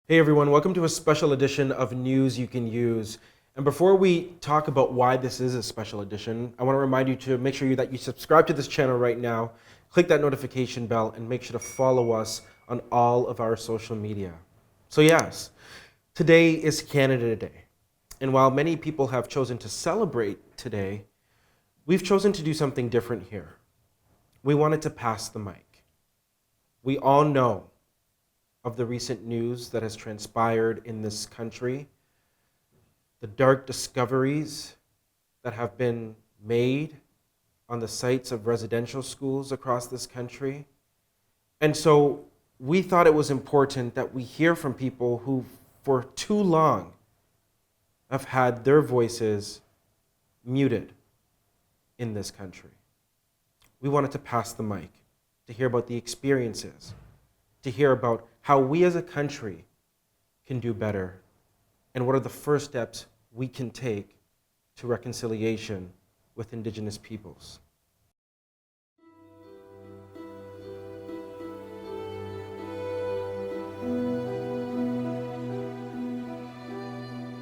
Hey everyone, welcome to a special edition of News You Can Use. And before we talk about why this is a special edition, I want to remind you to make sure that you subscribe to this channel right now, click that notification bell, and make sure to follow us on all of our social media. So yes, today is Canada Day. And while many people have chosen to celebrate today, we've chosen to do something different here. We wanted to pass the mic. We all know of the recent news that has transpired in this country, the dark discoveries that have been made on the sites of residential schools across this country. And so we thought it was important that we hear from people who, for too long, have had their voices muted in this country. We wanted to pass the mic, to hear about the experiences, to hear about how we as a country can do better, and what are the first steps we can take to reconciliation with Indigenous peoples.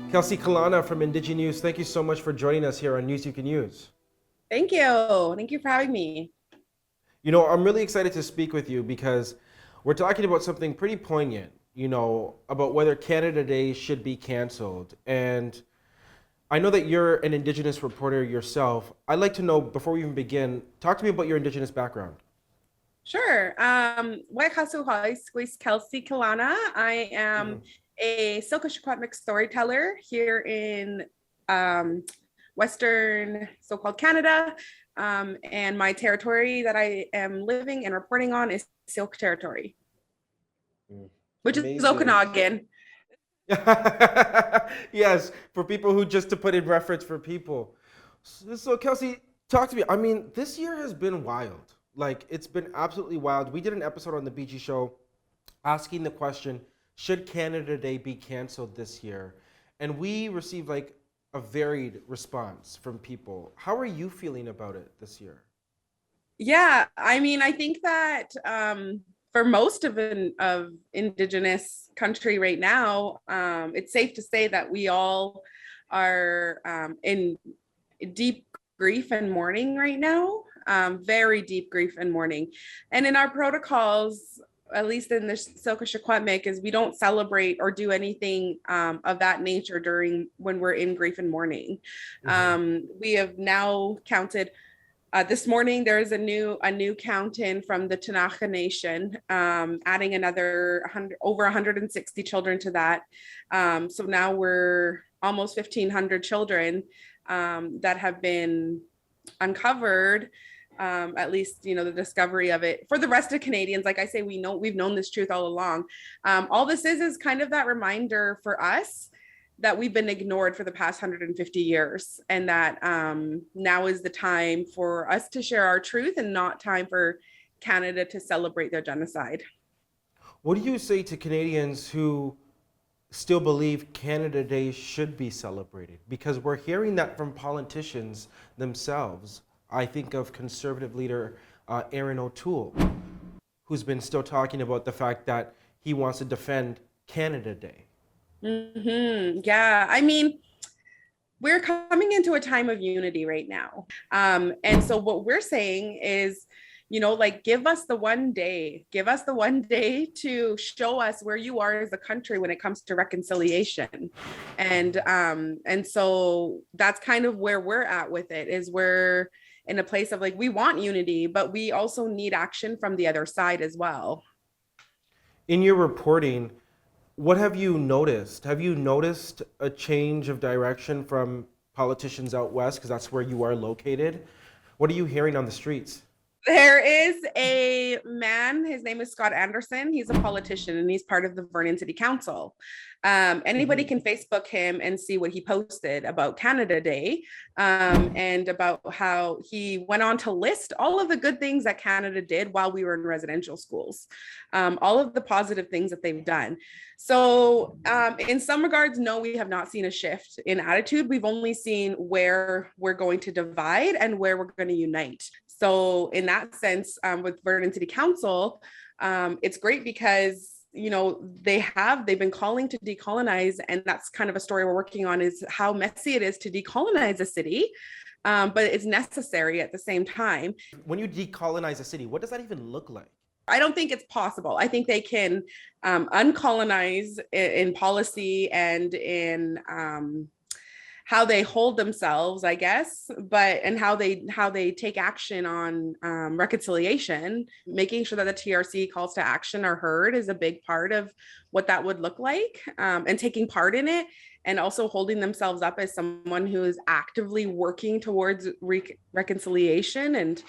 Kelsie Kilawna from IndigiNews, thank you so much for joining us here on News You Can Use. Thank you. Thank you for having me. You know, I'm really excited to speak with you because we're talking about something pretty poignant, about whether Canada Day should be canceled. And I know that you're an Indigenous reporter yourself. I'd like to know, before we even begin, talk to me about your Indigenous background. Sure. Kelsie Kilawna. I am Mhm. a Silkashuquatmik storyteller here in Western so-called Canada. And my territory that I am living and reporting on is Silk Territory, Mm. which is Amazing. Okanagan. Yes, for people who, just to put in reference for people. So Kelsie, talk to me. I mean, this year has been wild. Like, it's been absolutely wild. We did an episode on the BG show asking the question, should Canada Day be canceled this year? And we received like a varied response from people. How are you feeling about it this year? Yeah, I mean, I think that for most of Indigenous country right now, it's safe to say that we all are in deep grief and mourning right now, very deep grief and mourning. And in our protocols, at least in the Silkashuquatmik, is we don't celebrate or do anything of that nature during when we're in grief and mourning. Hmm. We have now counted this morning, there's a new count in from the Tanaka Nation, adding another 100, over 160 children to that. So now we're almost 1,500 children that have been uncovered. At least the discovery of it for the rest of Canadians. Like I say, we've known this truth all along. All this is kind of that reminder for us that we've been ignored for the past 150 years, and that now is the time for us to share our truth and not time for Canada to celebrate their genocide. What do you say to Canadians who still believe Canada Day should be celebrated? Because we're hearing that from politicians themselves. I think of Conservative leader Aaron O'Toole, who's been still talking about the fact that he wants to defend Canada Day. Yeah, I mean, we're coming into a time of unity right now. And so what we're saying is, like, give us the one day to show us where you are as a country when it comes to reconciliation. And so that's kind of where we're at with it, is we're in a place of like, we want unity, but we also need action from the other side as well. In your reporting, what have you noticed? Have you noticed a change of direction from politicians out west, because that's where you are located? What are you hearing on the streets? There is a man, his name is Scott Anderson. He's a politician and he's part of the Vernon City Council. Anybody Mhm. can Facebook him and see what he posted about Canada Day, and about how he went on to list all of the good things that Canada did while we were in residential schools, all of the positive things that they've done. So, in some regards, no, we have not seen a shift in attitude. We've only seen where we're going to divide and where we're going to unite. So, in that sense, with Vernon City Council, it's great because they've been calling to decolonize, and that's kind of a story we're working on, is how messy it is to decolonize a city, but it's necessary at the same time. When you decolonize a city, what does that even look like? I don't think it's possible. I think they can uncolonize in policy and in how they hold themselves, I guess, and how they take action on reconciliation. Making sure that the TRC calls to action are heard is a big part of what that would look like, and taking part in it, and also holding themselves up as someone who is actively working towards reconciliation. And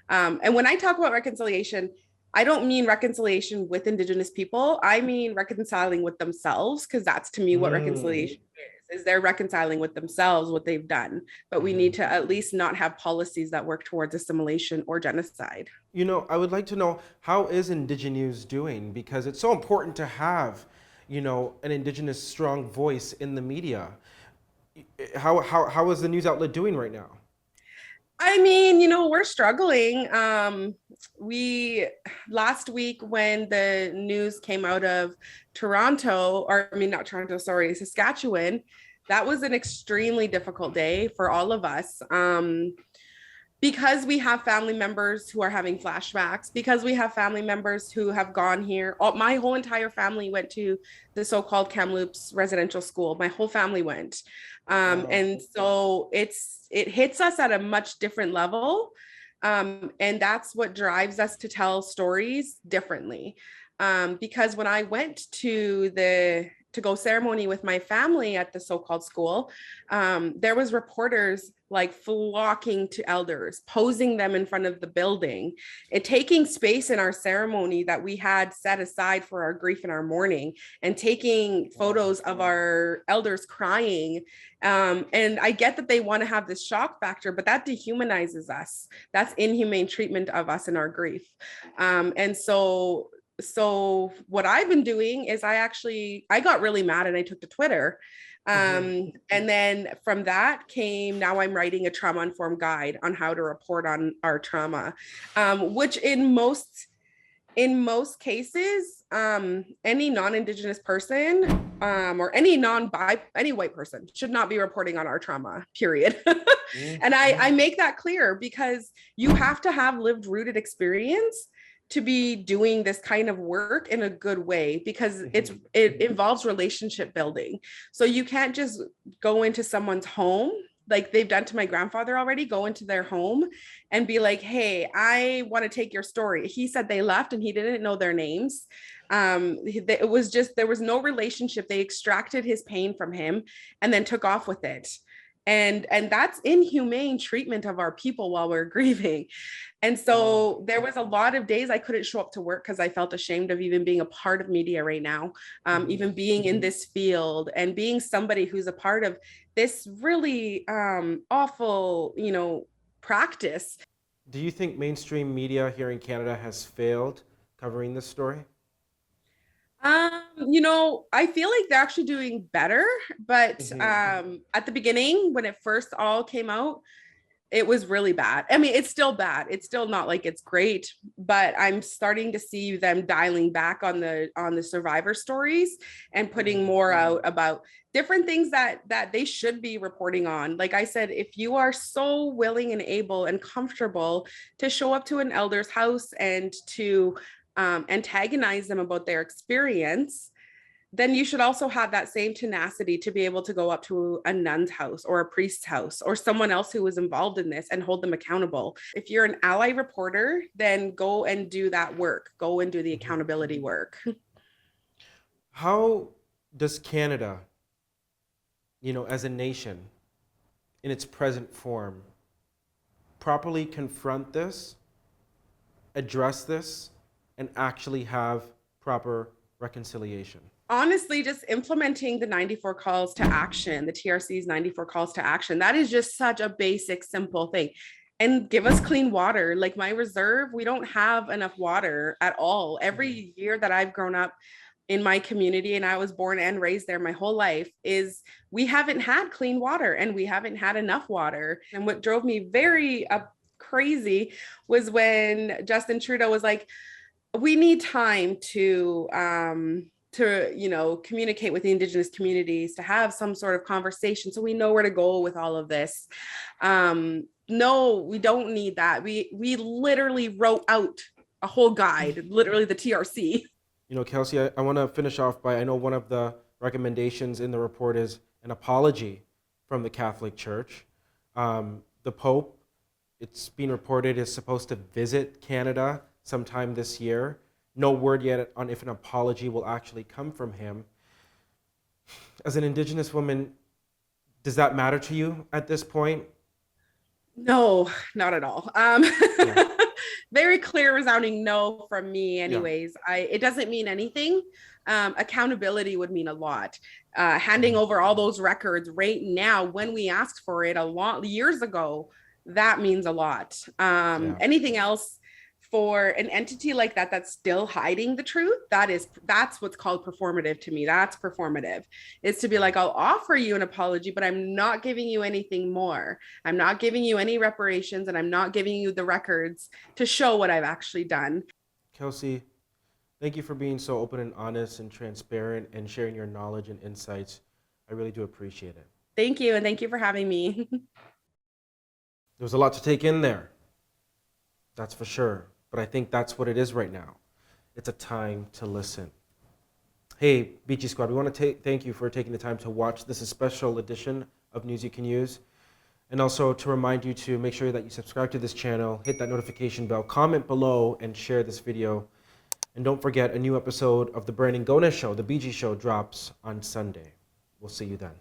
when I talk about reconciliation, I don't mean reconciliation with Indigenous people. I mean reconciling with themselves, because that's to me what reconciliation is they're reconciling with themselves what they've done. But we need to at least not have policies that work towards assimilation or genocide. I would like to know, how is IndigiNews doing? Because it's so important to have, an Indigenous strong voice in the media. How is the news outlet doing right now? I mean, we're struggling. Last week when the news came out of Saskatchewan, that was an extremely difficult day for all of us. Because we have family members who are having flashbacks, because we have family members who have gone here. My whole entire family went to the so-called Kamloops residential school. My whole family went. And so it hits us at a much different level. And that's what drives us to tell stories differently. Because when I went to the to-go ceremony with my family at the so-called school, there was reporters like flocking to elders, posing them in front of the building, and taking space in our ceremony that we had set aside for our grief and our mourning, and taking photos of our elders crying. And I get that they want to have this shock factor, but that dehumanizes us. That's inhumane treatment of us in our grief. And so what I've been doing is I got really mad and I took to Twitter. And then from that came, now I'm writing a trauma-informed guide on how to report on our trauma, which in most cases, any non-Indigenous person or any white person should not be reporting on our trauma, period. And I make that clear, because you have to have lived rooted experience to be doing this kind of work in a good way, because it involves relationship building. So you can't just go into someone's home like they've done to my grandfather already, go into their home and be like, hey, I want to take your story. He said they left and he didn't know their names. It was just, there was no relationship. They extracted his pain from him and then took off with it. And that's inhumane treatment of our people while we're grieving. And so there was a lot of days I couldn't show up to work because I felt ashamed of even being a part of media right now, even being in this field and being somebody who's a part of this really awful, practice. Do you think mainstream media here in Canada has failed covering this story? I feel like they're actually doing better, but at the beginning, when it first all came out, it was really bad. I mean, it's still bad. It's still not like it's great, but I'm starting to see them dialing back on the survivor stories and putting more out about different things that they should be reporting on. Like I said, if you are so willing and able and comfortable to show up to an elder's house and to antagonize them about their experience, then you should also have that same tenacity to be able to go up to a nun's house or a priest's house or someone else who was involved in this and hold them accountable. If you're an ally reporter, then go and do that work. Go and do the accountability work. How does Canada, as a nation, in its present form, properly confront this, address this, and actually have proper reconciliation? Honestly, just implementing the 94 calls to action, the TRC's 94 calls to action, that is just such a basic, simple thing. And give us clean water. Like my reserve, we don't have enough water at all. Every year that I've grown up in my community, and I was born and raised there my whole life, is we haven't had clean water and we haven't had enough water. And what drove me very crazy was when Justin Trudeau was like, we need time to communicate with the Indigenous communities, to have some sort of conversation so we know where to go with all of this. No, we don't need that. We literally wrote out a whole guide, literally the TRC. You know, Kelsie, I want to finish off by, I know one of the recommendations in the report is an apology from the Catholic Church. The Pope, it's been reported, is supposed to visit Canada sometime this year. No word yet on if an apology will actually come from him. As an Indigenous woman, does that matter to you at this point? No, not at all. Yeah. Very clear, resounding no from me. Yeah. Anyways, it doesn't mean anything. Accountability would mean a lot. Handing over all those records right now, when we asked for it a lot years ago, that means a lot. Yeah. Anything else for an entity like that that's still hiding the truth, that's what's called performative to me. That's performative. It's to be like, I'll offer you an apology, but I'm not giving you anything more. I'm not giving you any reparations, and I'm not giving you the records to show what I've actually done. Kelsie, thank you for being so open and honest and transparent and sharing your knowledge and insights. I really do appreciate it. Thank you, and thank you for having me. There was a lot to take in there, that's for sure. But I think that's what it is right now. It's a time to listen. Hey, BG Squad, we want to thank you for taking the time to watch this special edition of News You Can Use. And also to remind you to make sure that you subscribe to this channel, hit that notification bell, comment below, and share this video. And don't forget, a new episode of the Brandon Gonez Show, the BG Show, drops on Sunday. We'll see you then.